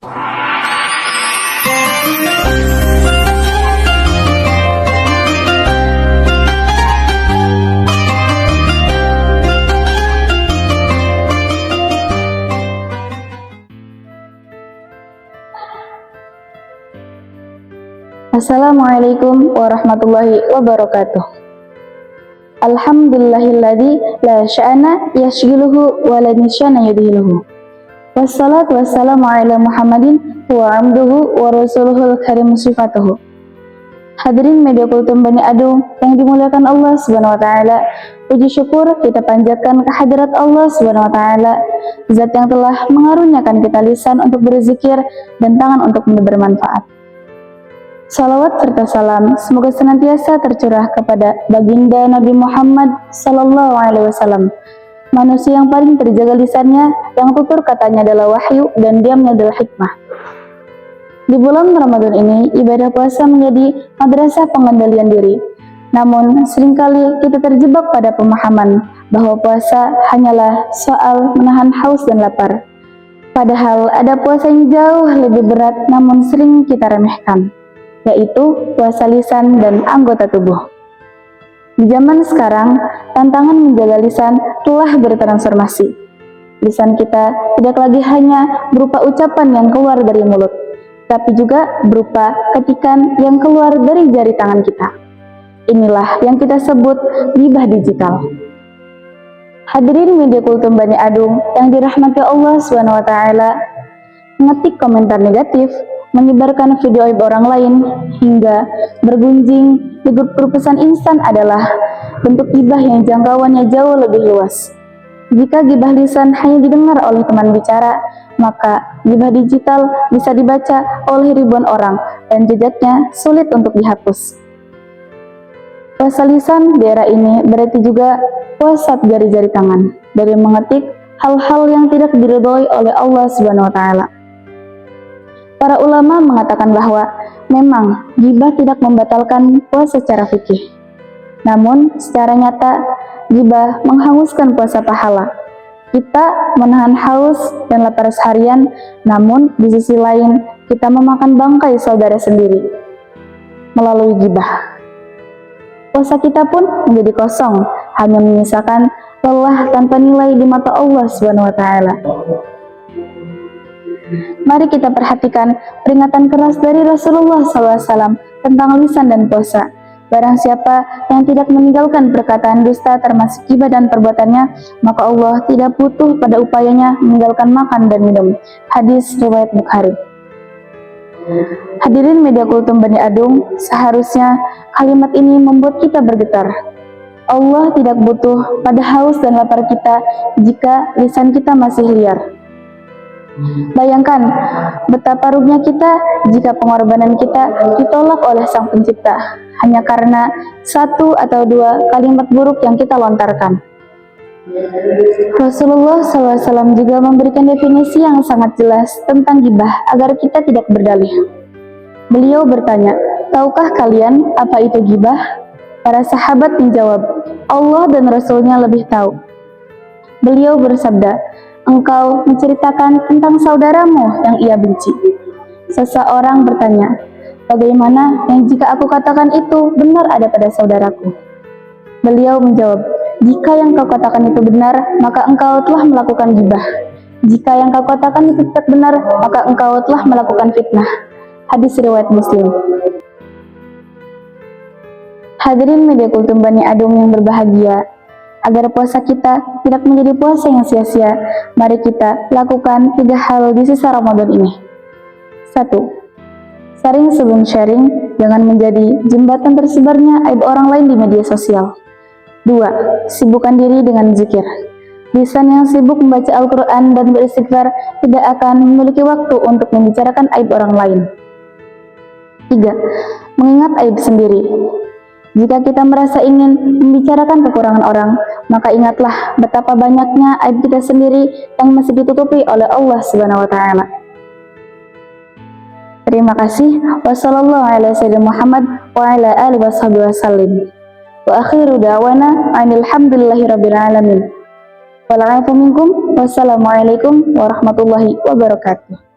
Assalamualaikum warahmatullahi wabarakatuh. Alhamdulillahilladzi la sya'na yashghiluhu wa la nisyana yudhiluhu. Wassalatu wassalamu ala Muhammadin wa amduhu wa rasuluhul karim sifatuhu. Hadirin media kultum Bani Adung yang dimuliakan Allah Subhanahu wa taala, puji syukur kita panjatkan kehadirat Allah Subhanahu wa taala, zat yang telah mengaruniakan kita lisan untuk berzikir dan tangan untuk bermanfaat. Salawat serta salam semoga senantiasa tercurah kepada baginda Nabi Muhammad Sallallahu Alaihi Wasallam, manusia yang paling terjaga lisannya, yang tutur katanya adalah wahyu dan diamnya adalah hikmah. Di bulan Ramadan ini, ibadah puasa menjadi madrasah pengendalian diri. Namun, seringkali kita terjebak pada pemahaman bahwa puasa hanyalah soal menahan haus dan lapar. Padahal ada puasa yang jauh lebih berat namun sering kita remehkan, yaitu puasa lisan dan anggota tubuh. Di zaman sekarang, tantangan menjaga lisan telah bertransformasi. Lisan kita tidak lagi hanya berupa ucapan yang keluar dari mulut, tapi juga berupa ketikan yang keluar dari jari tangan kita. Inilah yang kita sebut ghibah digital. Hadirin media kultum Bani Adung yang dirahmati Allah SWT, mengetik komentar negatif, menyebarkan video aib orang lain, hingga bergunjing di grup pesan instan adalah bentuk ghibah yang jangkauannya jauh lebih luas. Jika ghibah lisan hanya didengar oleh teman bicara, maka ghibah digital bisa dibaca oleh ribuan orang dan jejaknya sulit untuk dihapus. Puasa lisan di era ini berarti juga puasa jari-jari tangan dari mengetik hal-hal yang tidak diridhoi oleh Allah Subhanahu wa taala. Para ulama mengatakan bahwa memang ghibah tidak membatalkan puasa secara fikih. Namun, secara nyata, ghibah menghanguskan puasa pahala. Kita menahan haus dan lapar seharian, namun di sisi lain, kita memakan bangkai saudara sendiri melalui ghibah. Puasa kita pun menjadi kosong, hanya menyisakan lelah tanpa nilai di mata Allah Subhanahu wa taala. Mari kita perhatikan peringatan keras dari Rasulullah SAW tentang lisan dan puasa. Barang siapa yang tidak meninggalkan perkataan dusta termasuk ghibah dan perbuatannya, maka Allah tidak butuh pada upayanya meninggalkan makan dan minum. Hadis riwayat Bukhari. Hadirin media kultum Bani Adung, seharusnya kalimat ini membuat kita bergetar. Allah tidak butuh pada haus dan lapar kita jika lisan kita masih liar. Bayangkan betapa ruginya kita jika pengorbanan kita ditolak oleh Sang Pencipta hanya karena satu atau dua kalimat buruk yang kita lontarkan. Rasulullah SAW juga memberikan definisi yang sangat jelas tentang ghibah agar kita tidak berdalih. Beliau bertanya, "Tahukah kalian apa itu ghibah?" Para sahabat menjawab, "Allah dan Rasulnya lebih tahu." Beliau bersabda, "Engkau menceritakan tentang saudaramu yang ia benci." Seseorang bertanya, "Bagaimana yang jika aku katakan itu benar ada pada saudaraku?" Beliau menjawab, "Jika yang kau katakan itu benar, maka engkau telah melakukan ghibah. Jika yang kau katakan itu tidak benar, maka engkau telah melakukan fitnah." Hadis riwayat Muslim. Hadirin media kultum Bani Adung yang berbahagia, agar puasa kita tidak menjadi puasa yang sia-sia, mari kita lakukan 3 hal di sisa Ramadan ini. 1. Sharing sebelum sharing, jangan menjadi jembatan tersebarnya aib orang lain di media sosial. 2. Sibukkan diri dengan zikir. Lisan yang sibuk membaca Al-Quran dan beristighfar tidak akan memiliki waktu untuk membicarakan aib orang lain. 3. Mengingat aib sendiri. Jika kita merasa ingin membicarakan kekurangan orang, maka ingatlah betapa banyaknya aib kita sendiri yang masih ditutupi oleh Allah Subhanahu wa taala. Terima kasih. Wassalamualaikum warahmatullahi wabarakatuh. Wa akhiru da'wana alhamdulillahirabbil alamin. Wassalamualaikum warahmatullahi wabarakatuh.